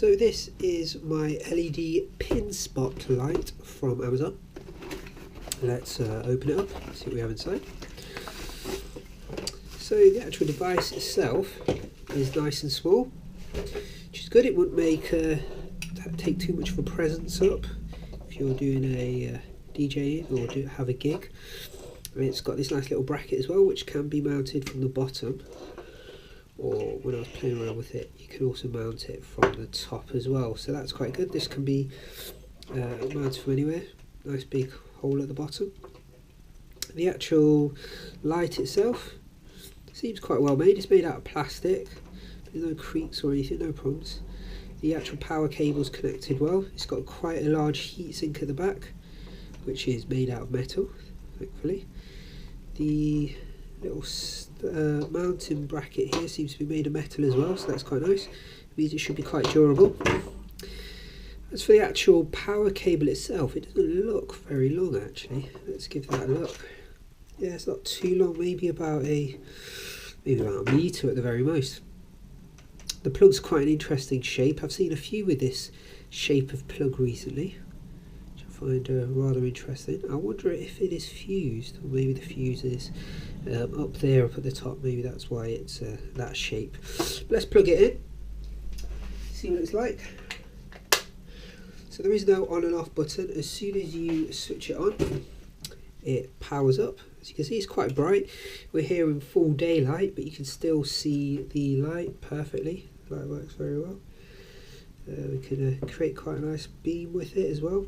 So this is my LED pin spot light from Amazon. Let's open it up, see what we have inside. So the actual device itself is nice and small, which is good. It wouldn't take too much of a presence up if you're doing a DJing or have a gig. It's got this nice little bracket as well, which can be mounted from the bottom, or when I was playing around with it, you can also mount it from the top as well. So that's quite good. This can be mounted from anywhere. Nice big hole at the bottom. The actual light itself seems quite well made. It's made out of plastic. There's no creaks or anything, no problems. The actual power cable's connected well. It's got quite a large heatsink at the back, which is made out of metal, thankfully. The little mounting bracket here seems to be made of metal as well, so that's quite nice. It means it should be quite durable. As for the actual power cable itself, it doesn't look very long actually. Let's give that a look. Yeah, it's not too long, maybe about a metre at the very most. The plug's quite an interesting shape. I've seen a few with this shape of plug recently, which I find rather interesting. I wonder if it is fused, or maybe the fuse is up there, up at the top. Maybe that's why it's that shape. Let's plug it in, see what it's like. So there is no on and off button. As soon as you switch it on, it powers up. As you can see, it's quite bright. We're here in full daylight, but you can still see the light perfectly. The light works very well. We can create quite a nice beam with it as well,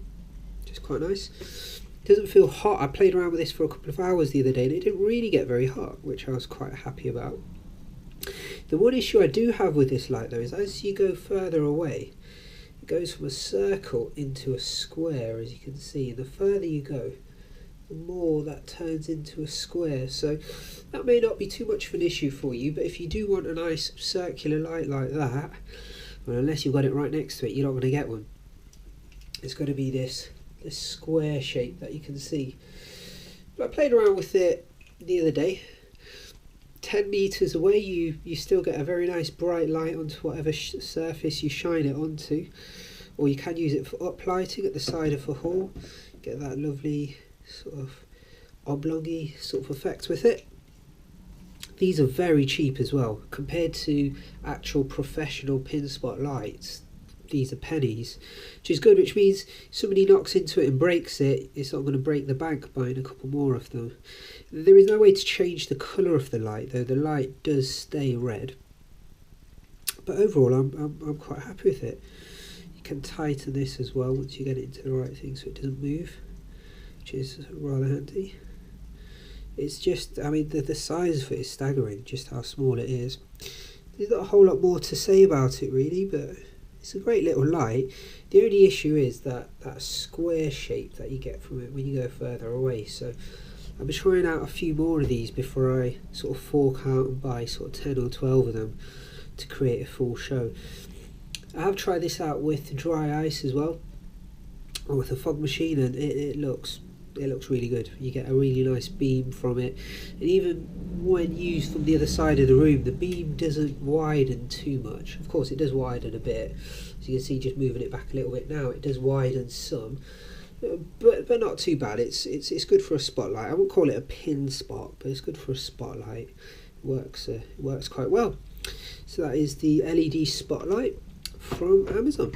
which is quite nice. It doesn't feel hot. I played around with this for a couple of hours the other day, and it didn't really get very hot, which I was quite happy about. The one issue I do have with this light though is as you go further away, it goes from a circle into a square, as you can see, and the further you go, the more that turns into a square. So that may not be too much of an issue for you, but if you do want a nice circular light like that, well, unless you've got it right next to it, you're not going to get one. It's going to be this square shape that you can see. But I played around with it the other day. 10 meters away, you still get a very nice bright light onto whatever surface you shine it onto, or you can use it for uplighting at the side of a hall. Get that lovely sort of oblongy sort of effect with it. These are very cheap as well compared to actual professional pin spot lights. These are pennies, which is good, which means somebody knocks into it and breaks it, it's not going to break the bank buying a couple more of them. There is no way to change the colour of the light though. The light does stay red, but overall I'm quite happy with it. You can tighten this as well once you get it into the right thing so it doesn't move, which is rather handy. It's just, I mean, the size of it is staggering, just how small it is. There's not a whole lot more to say about it really, but it's a great little light. The only issue is that square shape that you get from it when you go further away. So I'll be trying out a few more of these before I sort of fork out and buy sort of 10 or 12 of them to create a full show. I have tried this out with dry ice as well, or with a fog machine, and it looks really good. You get a really nice beam from it, and even when used from the other side of the room, the beam doesn't widen too much. Of course it does widen a bit, as you can see just moving it back a little bit now, it does widen some, but not too bad. It's good for a spotlight. I wouldn't call it a pin spot, but it's good for a spotlight. It works quite well. So that is the LED spotlight from Amazon.